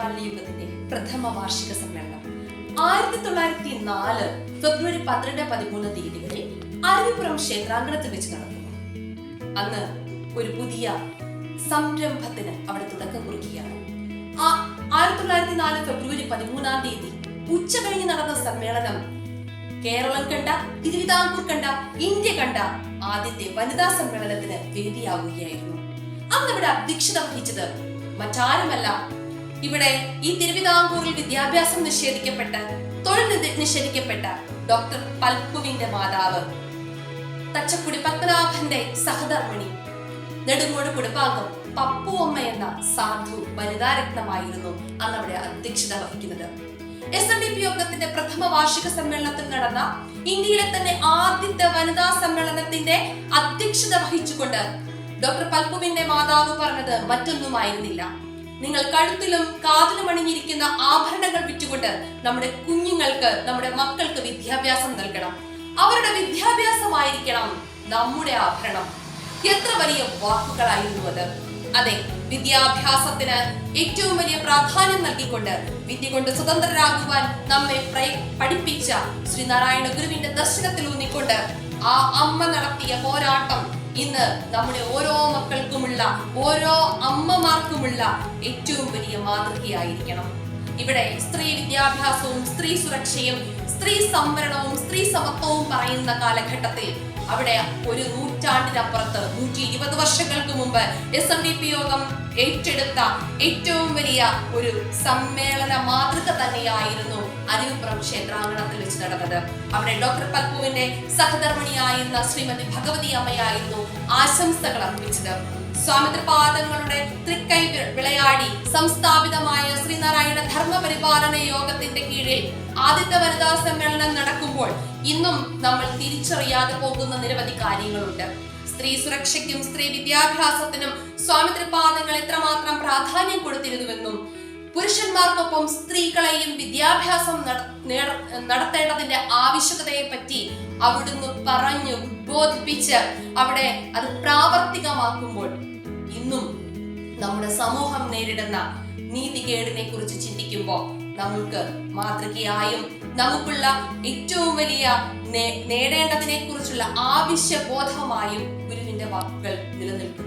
കാലി യുഗത്തിന്റെ പ്രഥമ വാർഷിക സമ്മേളനം 1904 ഫെബ്രുവരി 12-13 തീയതികളിൽ അരുവിപ്പുറം ക്ഷേത്രാങ്കണത്തിൽ വെച്ച് നടക്കുന്നു. അന്ന് ഒരു പുതിയ സംരംഭത്തിന് അവിടെ തുടക്കം കുറിക്കുകയാണ്. 1904 ഫെബ്രുവരി 13 തീയതി ഉച്ച കഴിഞ്ഞ് നടന്ന സമ്മേളനം കേരളം കണ്ട, തിരുവിതാംകൂർ കണ്ട, ഇന്ത്യ കണ്ട ആദ്യത്തെ വനിതാ സമ്മേളനത്തിന് വേദിയാവുകയായിരുന്നു. അന്ന് ഇവിടെ അധ്യക്ഷത വഹിച്ചത് മറ്റാരുമല്ല, ഇവിടെ ഈ തിരുവിതാംകൂറിൽ വിദ്യാഭ്യാസം നിഷേധിക്കപ്പെട്ട, തൊഴിൽ നിഷേധിക്കപ്പെട്ട ഡോക്ടർ പൽപ്പുവിന്റെ മാതാവ് തച്ചക്കുടി പത്മനാഭന്റെ സഹധർമ്മിണി, നെടുങ്ങോട് കുടുംബാംഗം പപ്പു അമ്മ എന്ന സാധു വനിതാരത്നമായിരുന്നു അന്ന് അവിടെ അധ്യക്ഷത വഹിക്കുന്നത്. SNDP യോഗത്തിന്റെ പ്രഥമ വാർഷിക സമ്മേളനത്തിൽ നടന്ന ഇന്ത്യയിലെ തന്നെ ആദ്യത്തെ വനിതാ സമ്മേളനത്തിന്റെ അധ്യക്ഷത വഹിച്ചുകൊണ്ട് ഡോക്ടർ പൽപ്പുവിന്റെ മാതാവ് പറഞ്ഞത് മറ്റൊന്നുമായിരുന്നില്ല. നിങ്ങൾ കഴുത്തിലും കാതിലും അണിഞ്ഞിരിക്കുന്ന ആഭരണങ്ങൾ വിറ്റുകൊണ്ട് നമ്മുടെ കുഞ്ഞുങ്ങൾക്ക്, നമ്മുടെ മക്കൾക്ക് വിദ്യാഭ്യാസം നൽകണം. അവരുടെ വിദ്യാഭ്യാസമായിരിക്കണം നമ്മുടെ ആഭരണം. എത്ര വലിയ വാക്കുകളായിരുന്നു അത്! അതെ, വിദ്യാഭ്യാസത്തിന് ഏറ്റവും വലിയ പ്രാധാന്യം നൽകിക്കൊണ്ട് വിദ്യ കൊണ്ട് സ്വതന്ത്രരാകുവാൻ നമ്മെ പഠിപ്പിച്ച ശ്രീനാരായണ ഗുരുവിന്റെ ദർശനത്തിൽ ഊന്നിക്കൊണ്ട് ആ അമ്മ നടത്തിയ പോരാട്ടം ഇന്ന് നമ്മുടെ ഓരോ മക്കൾക്കുമുള്ള, ഓരോ അമ്മമാർക്കുമുള്ള ഏറ്റവും വലിയ മാതൃകയായിരിക്കണം. ഇവിടെ സ്ത്രീ വിദ്യാഭ്യാസവും സ്ത്രീ സുരക്ഷയും സ്ത്രീ സംവരണവും സ്ത്രീ സമത്വവും പറയുന്ന കാലഘട്ടത്തിൽ അവിടെ ഒരു നൂറ്റാണ്ടിനപ്പുറത്ത് 120 വർഷങ്ങൾക്ക് മുമ്പ് SNDP യോഗം ഏറ്റെടുത്ത ഏറ്റവും വലിയ ഒരു സമ്മേളന മാതൃക തന്നെയായിരുന്നു അരുവിപ്പുറം ക്ഷേത്രാങ്കണത്തിൽ വെച്ച് നടന്നത്. അവിടെ ഡോക്ടർ പൽപ്പുവിന്റെ സഹധർമ്മിണിയായിരുന്ന ശ്രീമതി ഭഗവതി അമ്മയായിരുന്നു ആശംസകൾ അർപ്പിച്ചത്. സ്വാമിത്രപാദങ്ങളുടെ തൃക്കൈ വിളയാടി സംസ്ഥാപിതമായ ശ്രീനാരായണ ധർമ്മപരിപാലന യോഗത്തിന്റെ കീഴിൽ ആദ്യത്തെ വനിതാ സമ്മേളനം നടക്കുമ്പോൾ ഇന്നും നമ്മൾ തിരിച്ചറിയാതെ പോകുന്ന നിരവധി കാര്യങ്ങളുണ്ട്. സ്ത്രീ സുരക്ഷയ്ക്കും സ്ത്രീ വിദ്യാഭ്യാസത്തിനും സ്വാമിത്രപാദങ്ങൾ എത്രമാത്രം പ്രാധാന്യം കൊടുത്തിരുന്നുവെന്നും പുരുഷന്മാർക്കൊപ്പം സ്ത്രീകളെയും വിദ്യാഭ്യാസം നടത്തേണ്ടതിന്റെ ആവശ്യകതയെ പറ്റി അവിടുന്ന് പറഞ്ഞു ഉദ്ബോധിപ്പിച്ച് അവിടെ അത് പ്രാവർത്തികമാക്കുമ്പോൾ ഇന്നും നമ്മുടെ സമൂഹം നേരിടുന്ന നീതികേടിനെ കുറിച്ച് ചിന്തിക്കുമ്പോൾ നമുക്ക് മാതൃകയായും നമുക്കുള്ള ഏറ്റവും വലിയ നേടേണ്ടതിനെ കുറിച്ചുള്ള ആവശ്യബോധമായും ഗുരുവിന്റെ വാക്കുകൾ നിലനിൽക്കുന്നു.